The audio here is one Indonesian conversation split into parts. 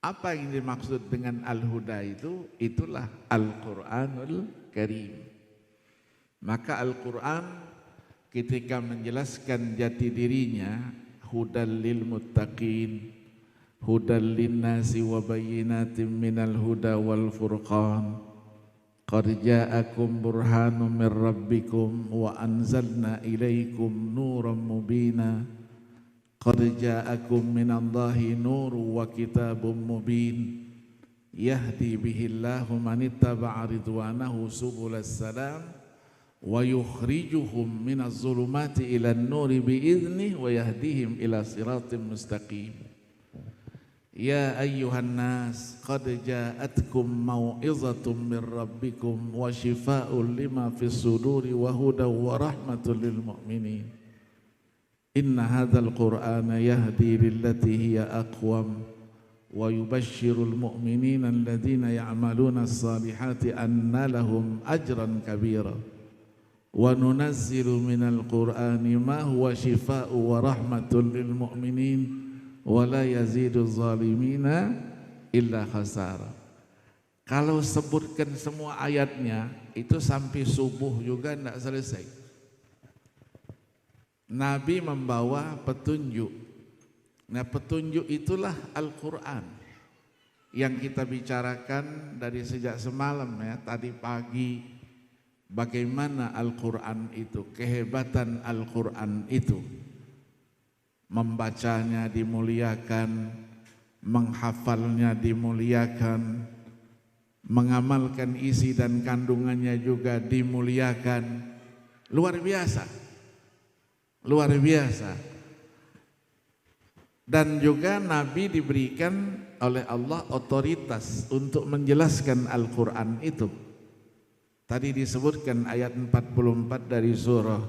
Apa yang dimaksud dengan al-huda itu? Itulah Al-Quranul Karim. Maka Al-Quran ketika menjelaskan jati dirinya, hudal lil muttaqin, hudal linnasi wa bayyinatin minal huda wal furqan, qad ja'akum burhanum min rabbikum wa anzalna ilaikum nuran mubina, qad ja'akum minallahi nurun wa kitabun mubin, yahdi bihillahu manittaba'a ridwanahu subulas salam wa yukhrijuhum minaz zulumati ilan nuri biiznih wa yahdihim ila siratim mustaqim. Ya ayyuhan nas qad ja'atkum mau'izatun min rabbikum wa shifaa'un lima fis suduri wa hudaw wa rahmatul lil mu'minin. Inna hadzal qur'ana yahdi lillati hiya aqwam wa yubashshirul mu'minina alladhina ya'maluna as-salihati anna lahum ajran kabira. Wa nunazzilu minal qur'ani ma huwa shifaa'u wa rahmatun lil mu'minin wa la yazidu zalimina illa khasara. Kalau sebutkan semua ayatnya itu sampai subuh juga tidak selesai. Nabi membawa petunjuk. Nah, petunjuk itulah Al-Quran yang kita bicarakan dari sejak semalam ya, tadi pagi. Bagaimana Al-Quran itu, kehebatan Al-Quran itu. Membacanya dimuliakan, menghafalnya dimuliakan, mengamalkan isi dan kandungannya juga dimuliakan. Luar biasa, luar biasa. Dan juga Nabi diberikan oleh Allah otoritas untuk menjelaskan Al-Quran itu. Tadi disebutkan ayat 44 dari surah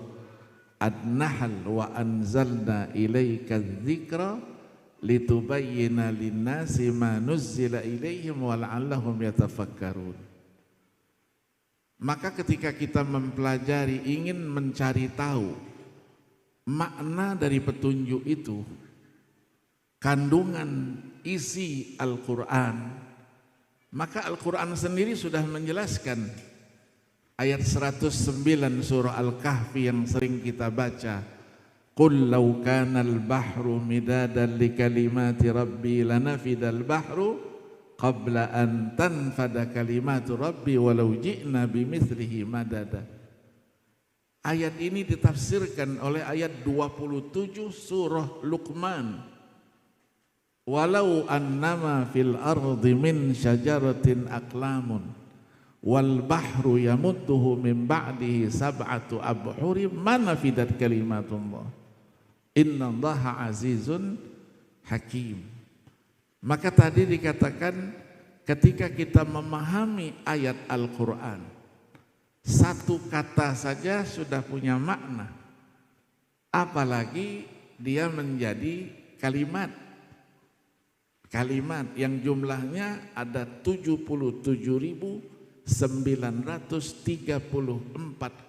An-Nahl, wa anzalna ilaika dzikra litubayyana linnasi ma nuzzila ilaihim wa la'allahum yatafakkarun. Maka ketika kita mempelajari, ingin mencari tahu makna dari petunjuk itu, kandungan isi Al-Quran, maka Al-Quran sendiri sudah menjelaskan. Ayat 109 surah Al-Kahfi yang sering kita baca, qul law kana al-bahru midadan li kalimati rabbi lanafidal bahru qabla an tanfada kalimatu rabbi walau ji'na bimithlihi madada. Ayat ini ditafsirkan oleh ayat 27 surah Luqman, walau annama fil ardi min syajaratin aqlamun wal bahru yamudduhu min ba'dihi sab'atu abhurim ma nafidat kalimatullah innallaha azizun hakim. Maka tadi dikatakan ketika kita memahami ayat Al-Quran, satu kata saja sudah punya makna, apalagi dia menjadi kalimat yang jumlahnya ada 77.934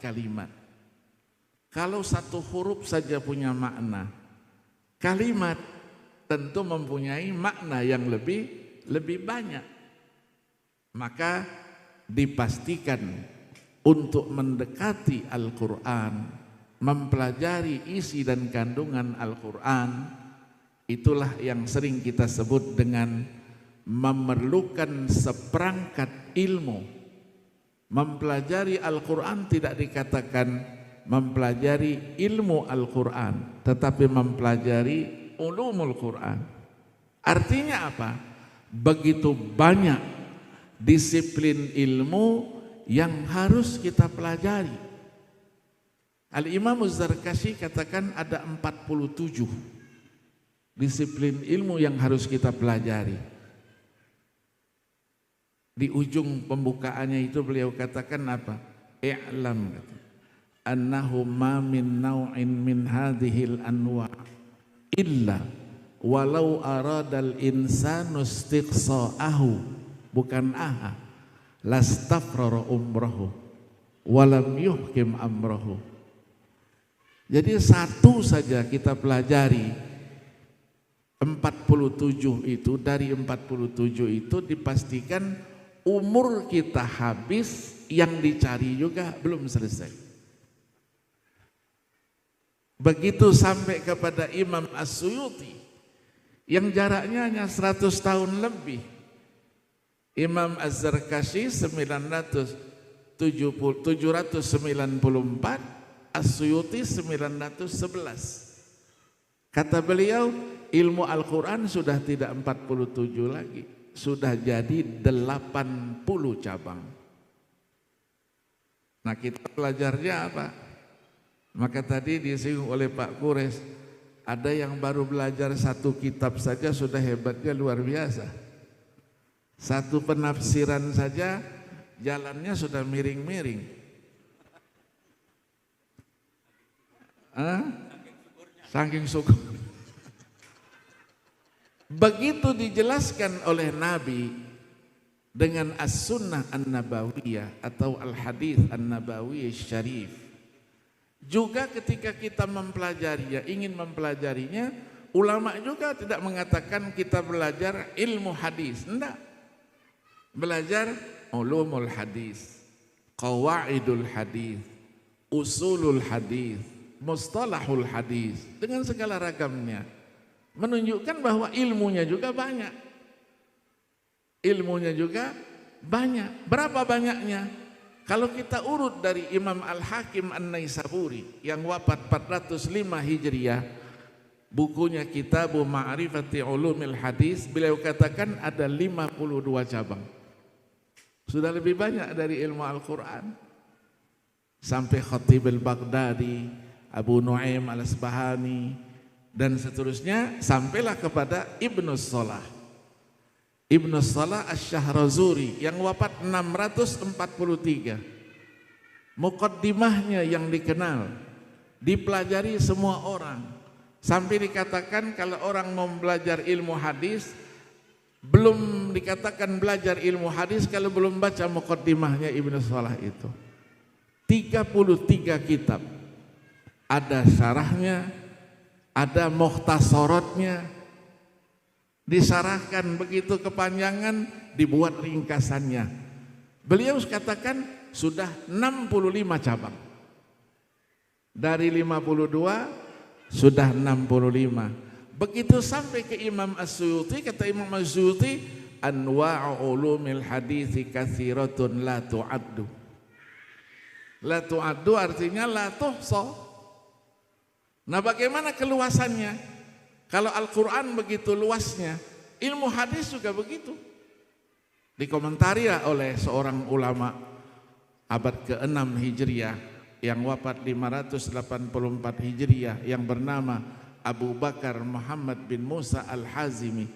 kalimat. Kalau satu huruf saja punya makna, kalimat tentu mempunyai makna yang lebih banyak. Maka dipastikan untuk mendekati Al-Quran, mempelajari isi dan kandungan Al-Quran, itulah yang sering kita sebut dengan memerlukan seperangkat ilmu. Mempelajari Al-Quran tidak dikatakan mempelajari ilmu Al-Quran, tetapi mempelajari ulumul Quran. Artinya apa? Begitu banyak disiplin ilmu yang harus kita pelajari. Al-Imam Az-Zarkashi katakan ada 47 disiplin ilmu yang harus kita pelajari. Di ujung pembukaannya itu beliau katakan apa? I'lam, annahu ma min naw'in min hadhil anwa' illa walau aradal insanu istiqsa'ahu, bukan aha, lastafrara umrahu walam yuhkim amrahu. Jadi satu saja kita pelajari, 47 itu, dari 47 itu dipastikan umur kita habis, yang dicari juga belum selesai. Begitu sampai kepada Imam As-Suyuti yang jaraknya hanya 100 tahun lebih. Imam Az-Zarkashi 794, As-Suyuti 911. Kata beliau, ilmu Al-Quran sudah tidak 47 lagi, sudah jadi 80 cabang. Nah, kita belajarnya apa? Maka tadi disinggung oleh Pak Kures, ada yang baru belajar satu kitab saja sudah hebatnya luar biasa. Satu penafsiran saja jalannya sudah miring-miring. Saking syukur. Begitu dijelaskan oleh Nabi dengan as-sunnah an-nabawiyah atau al-hadith an-nabawiyah syarif. Juga ketika kita mempelajarinya, ingin mempelajarinya, ulama juga tidak mengatakan kita belajar ilmu hadis, enggak. Belajar ulumul hadis, qawaidul hadis, usulul hadis, mustalahul hadis, dengan segala ragamnya, menunjukkan bahwa ilmunya juga banyak. Ilmunya juga banyak. Berapa banyaknya? Kalau kita urut dari Imam Al-Hakim An-Naisaburi yang wafat 405 Hijriah, bukunya Kitabu Ma'rifati Ulumil Hadis, beliau katakan ada 52 cabang. Sudah lebih banyak dari ilmu Al-Quran. Sampai Khatib Al-Baghdadi, Abu Nu'aim Al-Asbahani, dan seterusnya, sampailah kepada Ibnu Salah. Ibnu Salah Asy-Syahrazuri yang wafat 643. Muqaddimahnya yang dikenal, dipelajari semua orang. Sampai dikatakan kalau orang mau belajar ilmu hadis, belum dikatakan belajar ilmu hadis kalau belum baca muqaddimahnya Ibnu Salah itu. 33 kitab. Ada syarahnya, ada mukhtasaratnya, disarahkan begitu kepanjangan, dibuat ringkasannya. Beliau katakan sudah 65 cabang. Dari 52 sudah 65. Begitu sampai ke Imam As-Suyuti, kata Imam As-Suyuti, anwa'u ulumil hadithi katsiratun la tu'addu. La tu'addu artinya la tuhsa. Nah, bagaimana keluasannya? Kalau Al-Quran begitu luasnya, ilmu hadis juga begitu. Dikomentari oleh seorang ulama abad ke-6 Hijriah yang wafat 584 Hijriah yang bernama Abu Bakar Muhammad bin Musa Al-Hazimi.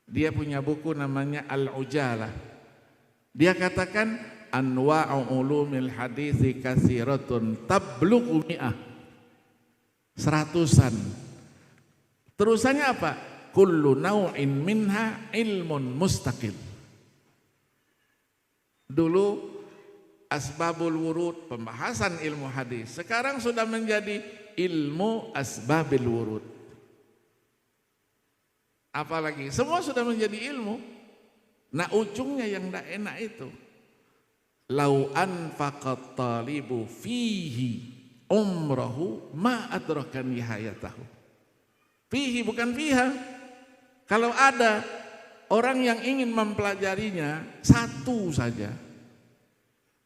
Dia punya buku namanya Al-Ujalah. Dia katakan anwa'u ulumil hadithi katsiratun tablughu mi'ah. 100-an. Terusannya apa? Kullu naw'in minha ilmun mustaqil. Dulu asbabul wurud, pembahasan ilmu hadis. Sekarang sudah menjadi ilmu asbabil wurud. Apalagi semua sudah menjadi ilmu. Nah, ujungnya yang tidak enak itu. Lau anfaqat talibu fihi umrahu ma adraka nihayatahu. Fihi bukan fiha. Kalau ada orang yang ingin mempelajarinya satu saja,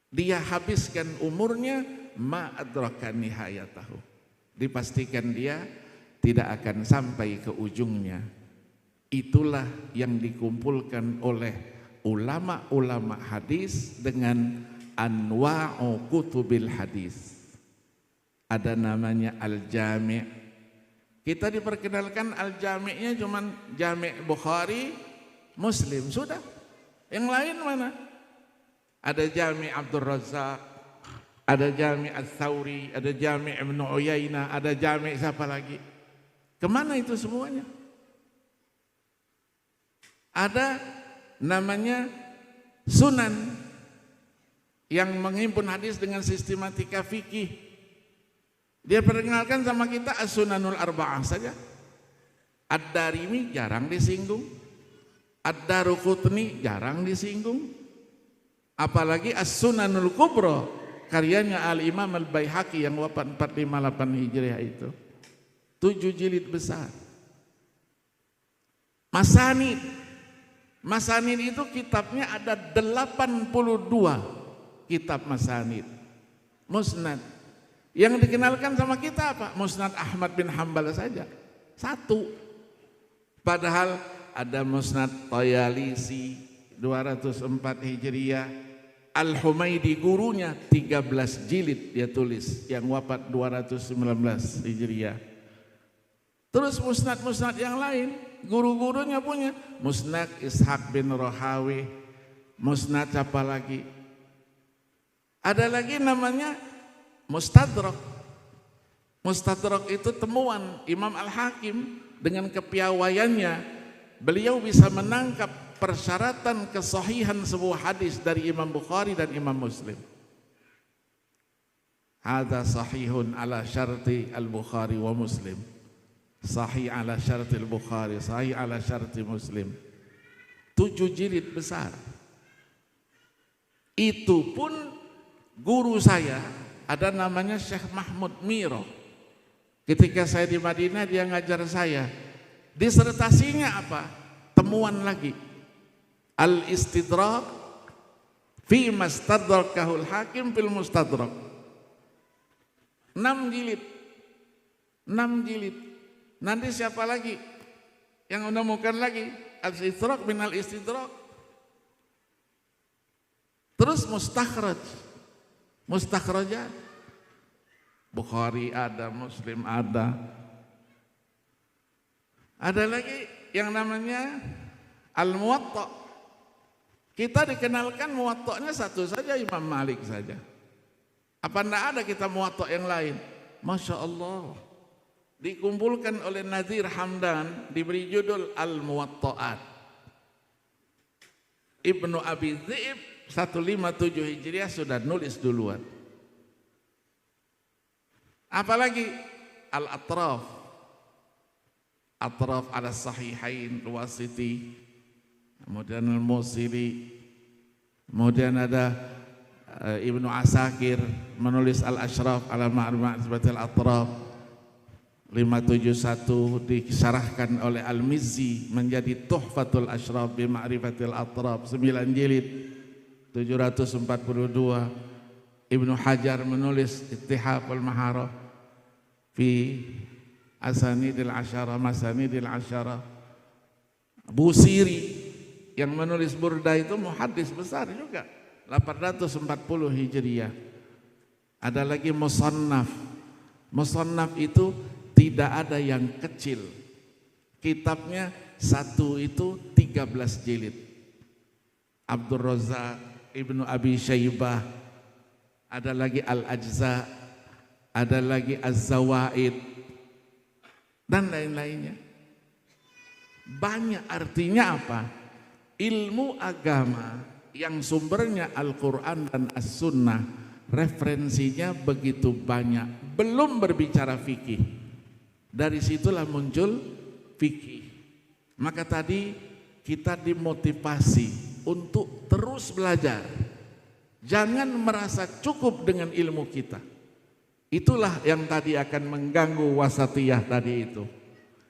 dia habiskan umurnya, ma adraka nihayatahu. Dipastikan dia tidak akan sampai ke ujungnya. Itulah yang dikumpulkan oleh ulama-ulama hadis dengan anwa'u kutubil hadis. Ada namanya Al-Jami'. Kita diperkenalkan Al-Jami'-nya cuman Jami' Bukhari, Muslim, sudah. Yang lain mana? Ada Jami' Abdul Razzaq, ada Jami' Ats-Tsauri, ada Jami' Ibnu Uyainah, ada Jami' siapa lagi? Kemana itu semuanya? Ada namanya Sunan yang menghimpun hadis dengan sistematika fikih. Dia perkenalkan sama kita As-Sunanul Arba'ah saja. Ad-Darimi jarang disinggung, Ad-Daruqutni jarang disinggung, apalagi As-Sunanul Kubra karyanya Al-Imam Al-Baihaqi yang wafat 458 Hijriah itu 7 jilid besar. Masanid, Masanid itu kitabnya ada 82 kitab Masanid. Musnad yang dikenalkan sama kita apa? Musnad Ahmad bin Hanbal saja satu, padahal ada Musnad Tayalisi 204 Hijriah, Al-Humaidi gurunya 13 jilid dia tulis yang wafat 219 Hijriah. Terus musnad-musnad yang lain guru-gurunya punya, Musnad Ishaq bin Rohawi, Musnad apa lagi? Ada lagi namanya Mustadrak. Mustadrak itu temuan Imam Al-Hakim dengan kepiawaiannya. Beliau bisa menangkap persyaratan kesahihan sebuah hadis dari Imam Bukhari dan Imam Muslim. Hadza sahihun ala syarti al-Bukhari wa Muslim. Sahih ala syarti al-Bukhari, sahih ala syarti Muslim. 7 jilid besar. Itu pun guru saya ada namanya Syekh Mahmud Miro. Ketika saya di Madinah dia ngajar saya. Disertasinya apa? Temuan lagi. Al-Istidrak fi mastadrakahul Hakim fil Mustadrak. 6 jilid. 6 jilid. Nanti siapa lagi yang menemukan lagi? Al-Istidrak min al-Istidrak. Terus mustakhraj. Mustakhrajat Bukhari ada, Muslim ada. Ada lagi yang namanya Al-Muwatta. Kita dikenalkan Muwatta'nya satu saja, Imam Malik saja. Apa enggak ada kita Muwatta' yang lain? Masya Allah. Dikumpulkan oleh Nazir Hamdan, diberi judul Al-Muwatta'at. Ibnu Abi Dhi'ib 157 Hijriah sudah nulis duluan. Apalagi Al-Atraf, Atraf ala Sahihain Al-Wasiti, kemudian Al-Musili, kemudian ada Ibnu Asakir menulis Al-Ashraf ala Ma'rifatil Atraf 571, disyarahkan oleh Al-Mizzi menjadi Tuhfatul Ashraf bi Ma'rifatil Atraf 9 jilid 742. Ibnu Hajar menulis Ittihaf al-Maharah fi Asanidil Asyarah, Masanidil Asyarah. Busiri yang menulis Burda itu muhaddis besar juga 840 Hijriah. Ada lagi Musannaf. Musannaf itu tidak ada yang kecil. Kitabnya satu itu 13 jilid. Abdul Razak, Ibnu Abi Syaibah, ada lagi Al-Ajza, ada lagi Az-Zawaid, dan lain-lainnya. Banyak, artinya apa? Ilmu agama yang sumbernya Al-Quran dan As-Sunnah, referensinya begitu banyak. Belum berbicara fikih. Dari situlah muncul fikih. Maka tadi kita dimotivasi untuk terus belajar. Jangan merasa cukup dengan ilmu kita. Itulah yang tadi akan mengganggu wasatiyah tadi itu.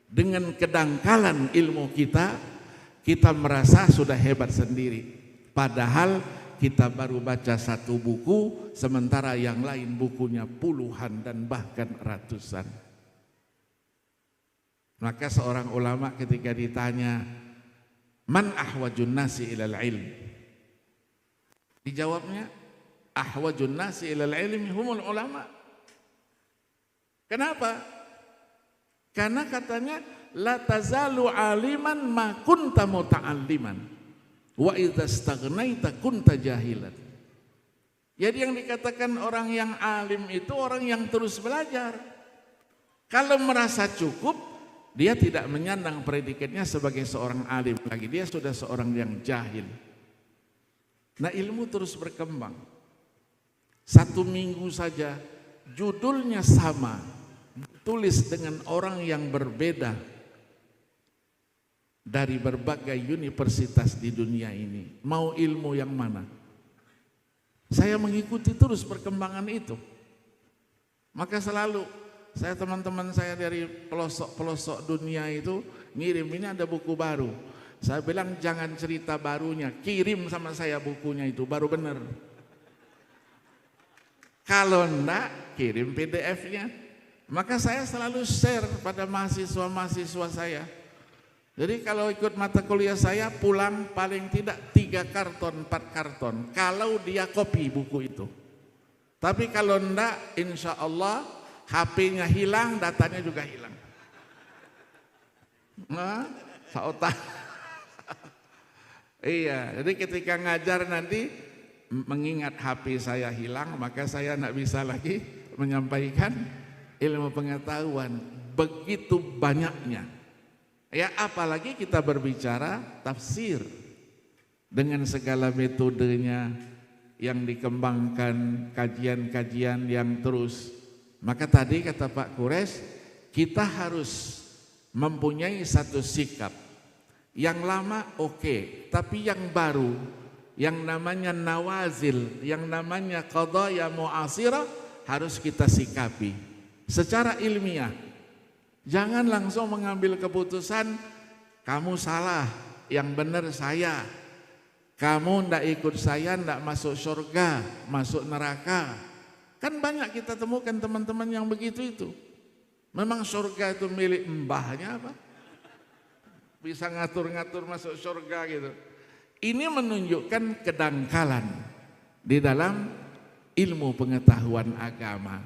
Dengan kedangkalan ilmu kita, kita merasa sudah hebat sendiri. Padahal kita baru baca satu buku, sementara yang lain bukunya puluhan dan bahkan ratusan. Maka seorang ulama ketika ditanya, man ahwajun nasi ilal ilm? Dijawabnya, ahwajun nasi ilal ilmi humul ulama. Kenapa? Karena katanya, la tazalu aliman ma kunta muta'alliman wa idza staghnaita kunta jahilan. Jadi yang dikatakan orang yang alim itu orang yang terus belajar. Kalau merasa cukup, dia tidak menyandang predikatnya sebagai seorang alim lagi. Dia sudah seorang yang jahil. Nah, ilmu terus berkembang. 1 minggu saja judulnya sama, tulis dengan orang yang berbeda. dari berbagai universitas di dunia ini. Mau ilmu yang mana? Saya mengikuti terus perkembangan itu. Maka selalu teman-teman saya dari pelosok-pelosok dunia itu ngirim, ini ada buku baru. Saya bilang jangan cerita barunya, kirim sama saya bukunya itu, baru benar. Kalau enggak, kirim PDF-nya. Maka saya selalu share pada mahasiswa-mahasiswa saya. Jadi kalau ikut mata kuliah saya pulang paling tidak 3 karton, 4 karton. Kalau dia copy buku itu. Tapi kalau enggak, insya Allah HP-nya hilang, datanya juga hilang. Nah, saotak. Iya, jadi ketika ngajar nanti mengingat HP saya hilang, maka saya enggak bisa lagi menyampaikan ilmu pengetahuan. Begitu banyaknya. Ya, apalagi kita berbicara tafsir dengan segala metodenya yang dikembangkan, kajian-kajian yang terus. Maka tadi kata Pak Kures, kita harus mempunyai satu sikap. Yang lama oke, tapi yang baru, yang namanya nawazil, yang namanya qadaya mu'asirah harus kita sikapi secara ilmiah. Jangan langsung mengambil keputusan, kamu salah, yang benar saya. Kamu ndak ikut saya, ndak masuk surga, masuk neraka. Kan banyak kita temukan teman-teman yang begitu itu. Memang surga itu milik mbahnya apa? Bisa ngatur-ngatur masuk surga gitu. Ini menunjukkan kedangkalan di dalam ilmu pengetahuan agama.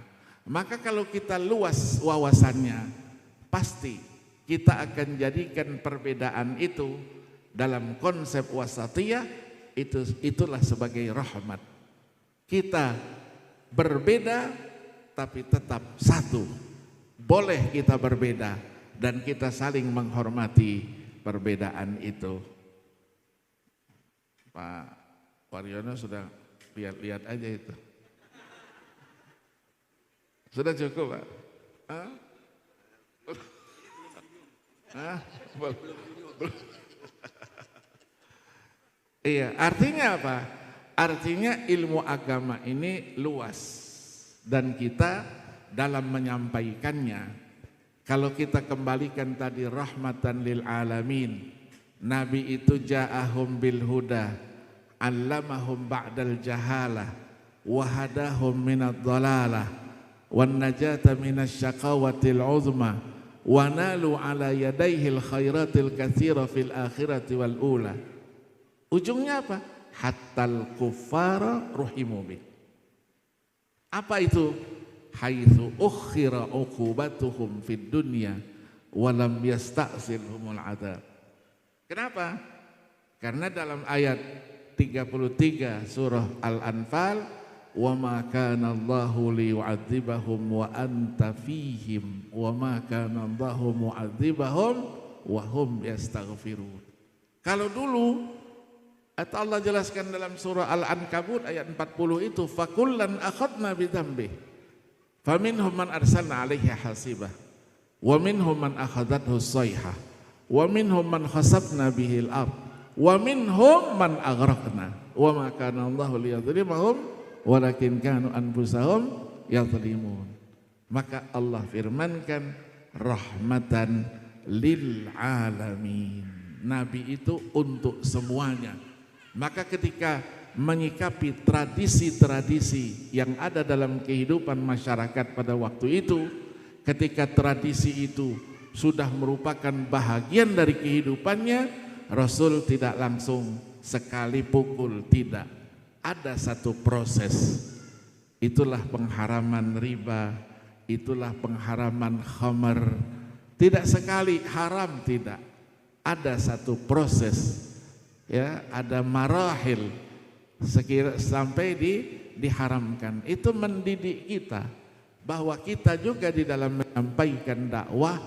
Maka kalau kita luas wawasannya, pasti kita akan jadikan perbedaan itu dalam konsep wasatiyah, itulah sebagai rahmat. Kita berbeda tapi tetap satu. Boleh kita berbeda dan kita saling menghormati perbedaan itu. Pak Waryono sudah lihat-lihat aja itu. Sudah cukup, Pak? Hah? Iya, artinya apa? Artinya ilmu agama ini luas dan kita dalam menyampaikannya, kalau kita kembalikan tadi rahmatan lil alamin, Nabi itu ja'ahum bil huda, allamahum ba'dal jahalah, wahadahum minad dhalalah, wan najata minasy syaqawatil uzma, wa nalu ala yadayhil khairatil katsira fil akhirati wal ula. Ujungnya apa? Hattal kuffara ruhimu bih. Apa itu? Haitsu ukhira uqubatuhum fid dunya wa lam yasta'silhumul adzab. Kenapa? Karena dalam ayat 33 surah Al-Anfal, wa ma kana Allahu liyu'adzibahum wa anta fihim wa ma kana Allahu mu'adzibahum wa hum yastaghfirun. Kalau dulu atau Allah jelaskan dalam surah Al-Ankabut ayat 40 itu, fakullan akhadna bidzambih faminhum man arsalna 'alaihi hasibah wa minhum man akhadathu as-sayhah wa minhum man khasafna bihil ard wa minhum man aghraqna wa ma kana Allahu liyadzlimahum walakin kanu anfusahum yadhlimun. Maka Allah firmankan rahmatan lil alamin. Nabi itu untuk semuanya. Maka ketika menyikapi tradisi-tradisi yang ada dalam kehidupan masyarakat pada waktu itu, ketika tradisi itu sudah merupakan bahagian dari kehidupannya, Rasul tidak langsung sekali pukul, tidak. Ada satu proses. Itulah pengharaman riba, itulah pengharaman khamar. Tidak sekali haram, tidak. Ada satu proses, ya, ada marahil sampai diharamkan. Itu mendidik kita bahwa kita juga di dalam menyampaikan dakwah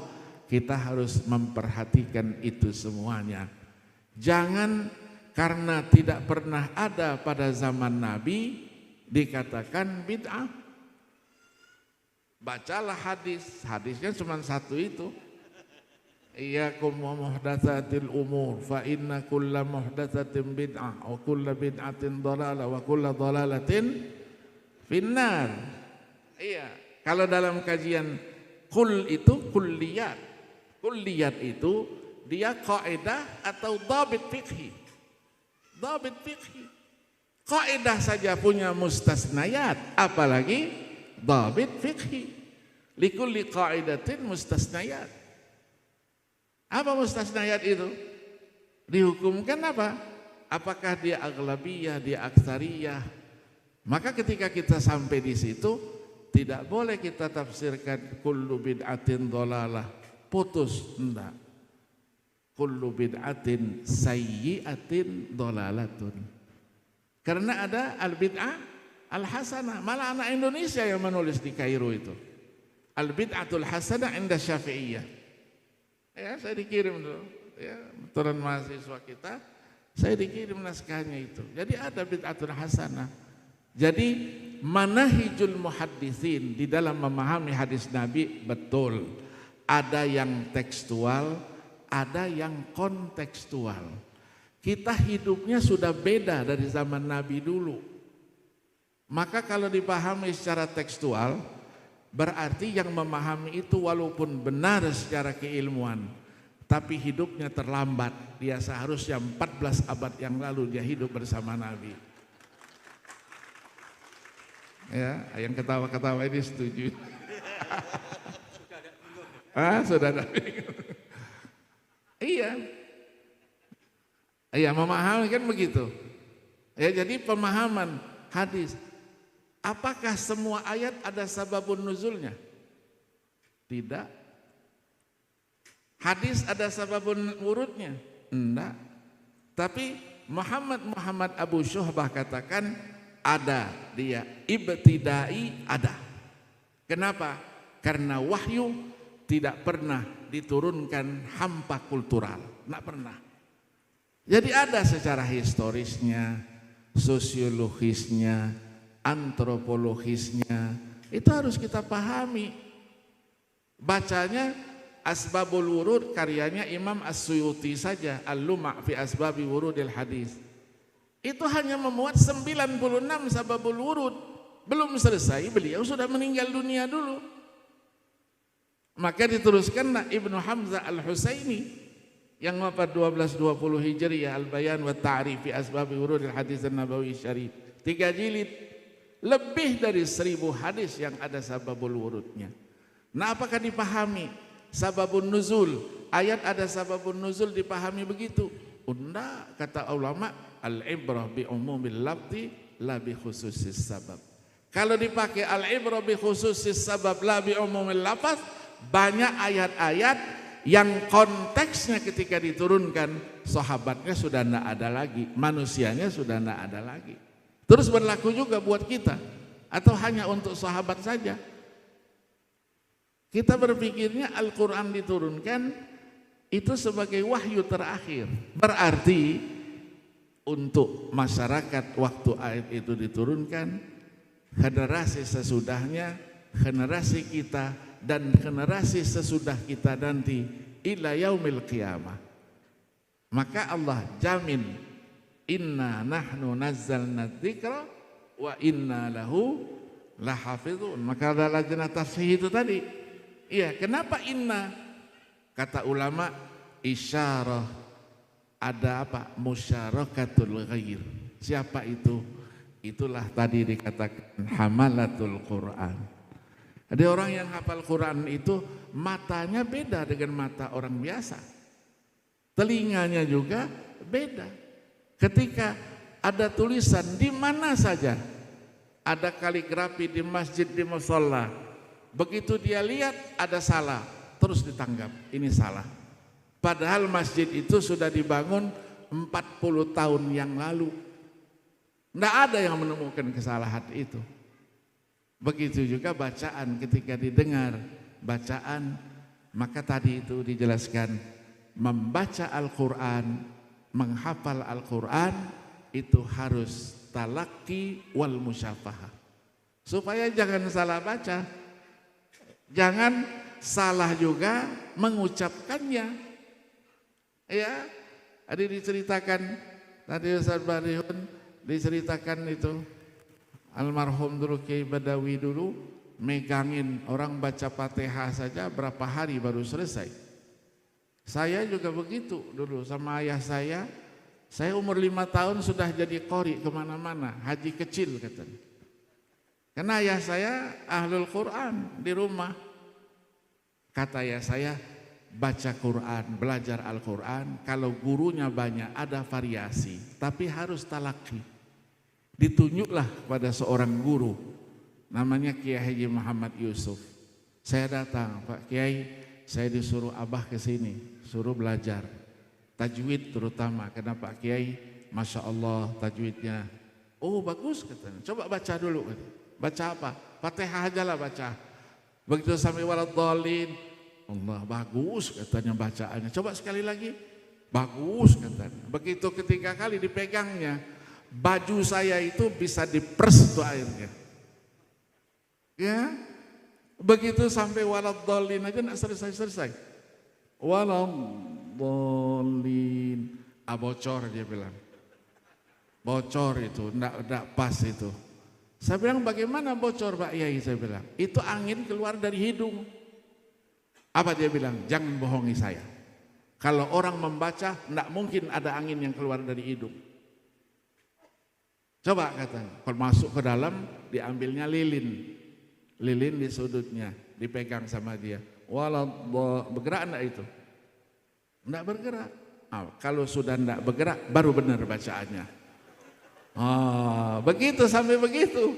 kita harus memperhatikan itu semuanya. Jangan karena tidak pernah ada pada zaman Nabi dikatakan bid'ah. Bacalah hadis, hadisnya cuma satu itu. Iyyakum wa muhdatsatil umur fa inna kulla muhdatsatin bid'ah wa kulla bid'atin dhalalah wa kulla dhalalatin finnar. Iya, kalau dalam kajian kul itu kulliyat. Kulliyat itu dia kaidah atau dhabit fikhi. Dhabit fikhi. Kaidah saja punya mustasnayat, apalagi dhabit fikhi. Likulli qaidatin mustasnayat. Apa mustasnayat itu? Dihukumkan apa? Apakah dia aghlabiyah, dia aktsariyah? Maka ketika kita sampai di situ, tidak boleh kita tafsirkan kullu bid'atin dhalalah, putus, enggak. Kullu bid'atin sayyi'atin dhalalatun. Karena ada al-bid'ah al-hasanah, malah anak Indonesia yang menulis di Kairo itu. Al-bid'atul hasanah inda Syafi'iyah. Ya, saya dikirim dulu, ya, turun mahasiswa kita, saya dikirim naskahnya itu. Jadi ada bid'atul hasanah. Jadi manahijul muhadditsin di dalam memahami hadis Nabi betul. Ada yang tekstual, ada yang kontekstual. Kita hidupnya sudah beda dari zaman Nabi dulu. Maka kalau dipahami secara tekstual, berarti yang memahami itu walaupun benar secara keilmuan, tapi hidupnya terlambat. Dia seharusnya 14 abad yang lalu dia hidup bersama Nabi. Ya, yang ketawa-ketawa ini setuju. Sudah ada. Iya. Iya, memahami kan begitu. Ya, jadi pemahaman hadis. Apakah semua ayat ada sababun nuzulnya? Tidak. Hadis ada sababun wurudnya? Enggak. Tapi Muhammad Abu Syuhbah katakan ada dia, ibtidai ada. Kenapa? Karena wahyu tidak pernah diturunkan hampa kultural, enggak pernah. Jadi ada secara historisnya, sosiologisnya, antropologisnya, itu harus kita pahami. Bacanya Asbabul Wurud karyanya Imam As-Suyuti saja, Al-Luma' fi Asbabi Wurudil Hadis. Itu hanya memuat 96 sababul wurud. Belum selesai, beliau sudah meninggal dunia dulu. Maka diteruskan Ibnu Hamzah Al-Husaini yang wafat 1220 Hijriah, Al-Bayan wa Ta'rif fi Asbabi Wurudil Hadis An-Nabawi Syarif. 3 jilid. Lebih dari 1000 hadis yang ada sababul wurudnya. Nah, apakah dipahami sababun nuzul? Ayat ada sababun nuzul dipahami begitu? Enggak, kata ulama, al-ibrah bi umumil lafzi la bi khususis sabab. Kalau dipakai al-ibrah bi khususis sabab la bi umumil lafaz, banyak ayat-ayat yang konteksnya ketika diturunkan sahabatnya sudah enggak ada lagi, manusianya sudah enggak ada lagi. Terus berlaku juga buat kita atau hanya untuk sahabat saja? Kita berpikirnya Al-Quran diturunkan itu sebagai wahyu terakhir. Berarti untuk masyarakat waktu ayat itu diturunkan, generasi sesudahnya, generasi kita dan generasi sesudah kita nanti ila yaumil qiyamah. Maka Allah jamin, inna nahnu nazzalna dzikra wa inna lahu lahafizun. Maka ada lajnah tafsir itu tadi. Iya, kenapa inna? Kata ulama isyarah, ada apa? Musyarakatul ghair. Siapa itu? Itulah tadi dikatakan hamalatul Quran. Ada orang yang hafal Quran itu matanya beda dengan mata orang biasa. Telinganya juga beda. Ketika ada tulisan di mana saja, ada kaligrafi di masjid, di musholla, begitu dia lihat ada salah, terus ditanggap, ini salah. Padahal masjid itu sudah dibangun 40 tahun yang lalu. Tidak ada yang menemukan kesalahan itu. Begitu juga bacaan, ketika didengar bacaan, maka tadi itu dijelaskan, membaca Al-Quran, menghafal Al-Quran itu harus talaqi wal musyafahah. Supaya jangan salah baca, jangan salah juga mengucapkannya. Ya, ada diceritakan tadi Ustaz Barihun diceritakan itu almarhum dulu Kiai Badawi dulu megangin orang baca Fatihah saja berapa hari baru selesai. Saya juga begitu dulu sama ayah saya. Saya umur 5 tahun sudah jadi qori kemana-mana, haji kecil katanya. Karena ayah saya ahlul Quran di rumah. Kata ayah saya, baca Quran, belajar Al-Quran, kalau gurunya banyak ada variasi, tapi harus talaki. Ditunjuklah pada seorang guru, namanya Kiai Haji Muhammad Yusuf. Saya datang, Pak Kiai, saya disuruh abah ke sini, suruh belajar tajwid terutama, karena Pak Kiai, Masya Allah tajwidnya, oh bagus katanya, coba baca dulu. Baca apa? Fatihah aja lah baca. Begitu sampai waladhdallin, Allah bagus katanya bacaannya. Coba sekali lagi, bagus katanya. Begitu ketiga kali dipegangnya, baju saya itu bisa dipers tuh airnya. Ya, begitu sampai waladhdallin aja nggak selesai. Waladhdallin, bocor dia bilang. Bocor itu, enggak pas itu. Saya bilang bagaimana bocor Pak Yai, saya bilang. Itu angin keluar dari hidung. Apa dia bilang? Jangan bohongi saya. Kalau orang membaca, enggak mungkin ada angin yang keluar dari hidung. Coba katanya, kalau masuk ke dalam, diambilnya lilin. Lilin di sudutnya, dipegang sama dia. Walau bergerak enggak itu? Enggak bergerak. Kalau sudah enggak bergerak, baru benar bacaannya. Oh, begitu sampai begitu.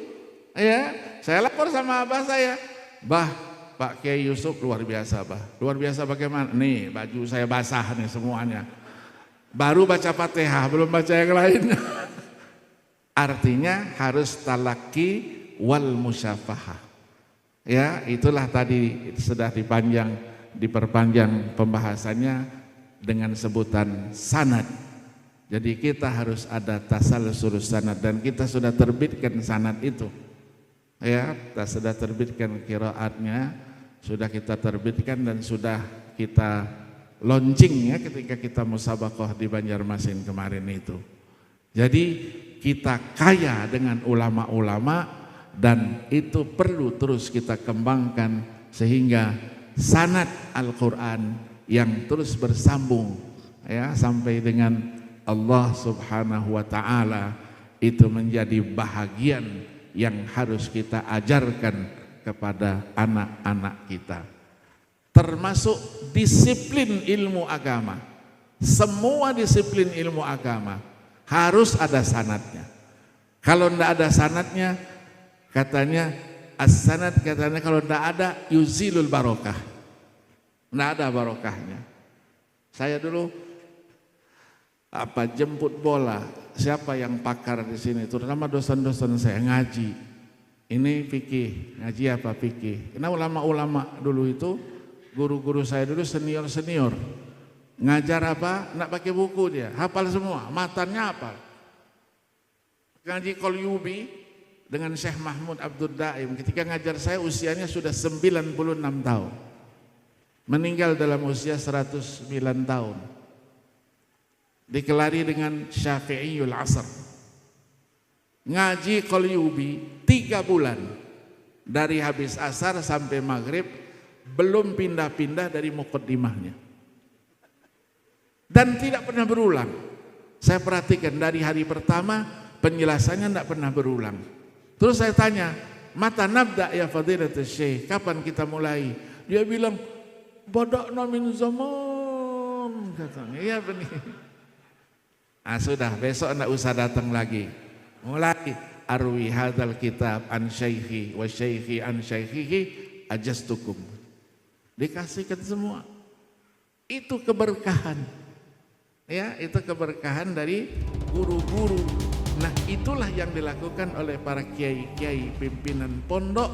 Ya, saya lapor sama abah saya. Bah, Pak Kiai Yusuf luar biasa, Bah. Luar biasa bagaimana? Nih, baju saya basah nih semuanya. Baru baca Fatihah, belum baca yang lainnya. Artinya harus talaki wal musyafahah. Ya, itulah tadi sudah diperpanjang pembahasannya dengan sebutan sanad. Jadi kita harus ada tasalsul sanad dan kita sudah terbitkan sanad itu. Ya, kita sudah terbitkan qiraatnya, sudah kita terbitkan dan sudah kita launching ya ketika kita musabaqah di Banjarmasin kemarin itu. Jadi kita kaya dengan ulama-ulama dan itu perlu terus kita kembangkan sehingga sanad Al-Qur'an yang terus bersambung ya sampai dengan Allah Subhanahu wa Ta'ala itu menjadi bahagian yang harus kita ajarkan kepada anak-anak kita. Termasuk disiplin ilmu agama. Semua disiplin ilmu agama harus ada sanadnya. Kalau tidak ada sanadnya, katanya as-sanad, katanya kalau tidak ada yuzilul barokah. Tidak ada barokahnya. Saya dulu jemput bola, siapa yang pakar di sini, terutama dosen-dosen saya ngaji. Ini fikih, ngaji apa fikih? Karena ulama-ulama dulu itu, guru-guru saya dulu senior-senior. Ngajar apa? Nggak pakai buku dia, hafal semua, matannya hafal. Ngaji Qalyubi dengan Syekh Mahmud Abdul Daim, ketika ngajar saya usianya sudah 96 tahun. Meninggal dalam usia 109 tahun. Dikelari dengan Syafi'iyul Asr. Ngaji Qalyubi 3 bulan dari habis asar sampai maghrib, belum pindah-pindah dari muqaddimahnya dan tidak pernah berulang. Saya perhatikan dari hari pertama penjelasannya tidak pernah berulang. Terus saya tanya, mata nabda ya fadilatul syekh, kapan kita mulai? Dia bilang bada'na min zaman, katanya. Iya benar. Sudah, besok enggak usah datang lagi. Mulai arwi hadzal kitab an syaikhi wa syaikhi an syaikhihi ajastukum. Dikasihkan semua. Itu keberkahan. Ya, itu keberkahan dari guru-guru. Nah, itulah yang dilakukan oleh para kiai-kiai pimpinan pondok,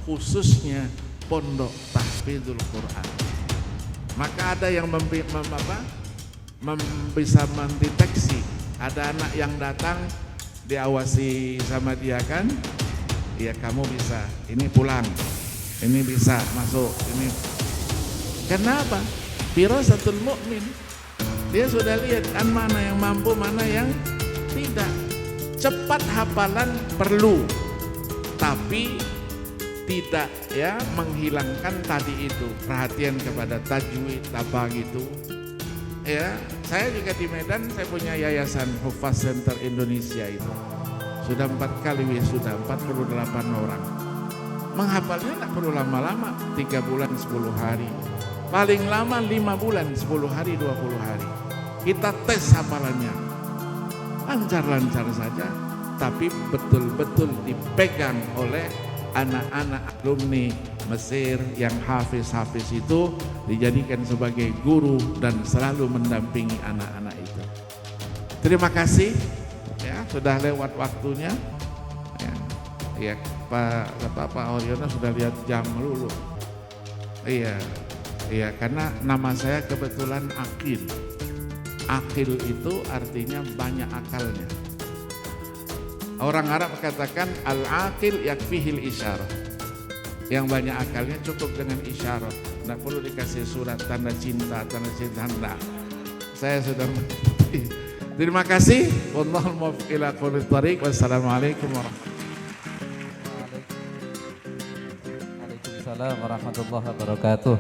khususnya pondok tahfidzul Quran. Maka ada yang bisa mendeteksi, ada anak yang datang diawasi sama dia kan, ya kamu bisa, ini pulang, ini bisa masuk, ini. Kenapa? Firasatul mu'min, Dia sudah lihat mana yang mampu, mana yang tidak. Cepat hafalan perlu, tapi tidak ya menghilangkan tadi itu perhatian kepada tajwid apa gitu. Ya, saya juga di Medan saya punya yayasan Hufaz Center Indonesia itu. Sudah 4 kali wisuda, 48 orang. Menghafalnya tidak perlu lama-lama, 3 bulan 10 hari. Paling lama 5 bulan, 10 hari, 20 hari. Kita tes hafalannya. Lancar-lancar saja, tapi betul-betul dipegang oleh anak-anak alumni Mesir yang hafiz-hafiz itu, dijadikan sebagai guru dan selalu mendampingi anak-anak itu. Terima kasih ya, sudah lewat waktunya ya, Pak Oriono sudah lihat jam dulu. Iya karena nama saya kebetulan Akil. Akil itu artinya banyak akalnya. Orang Arab katakan al-aqil yakfihil isyarah. Yang banyak akalnya cukup dengan isyarat. Tidak perlu dikasih surat tanda cinta, enggak. Saya sudah mengerti. Terima kasih. Wallahul muwaffiq ila aqwamit thariq. Wassalamualaikum warahmatullahi wabarakatuh. Waalaikumsalam warahmatullahi wabarakatuh.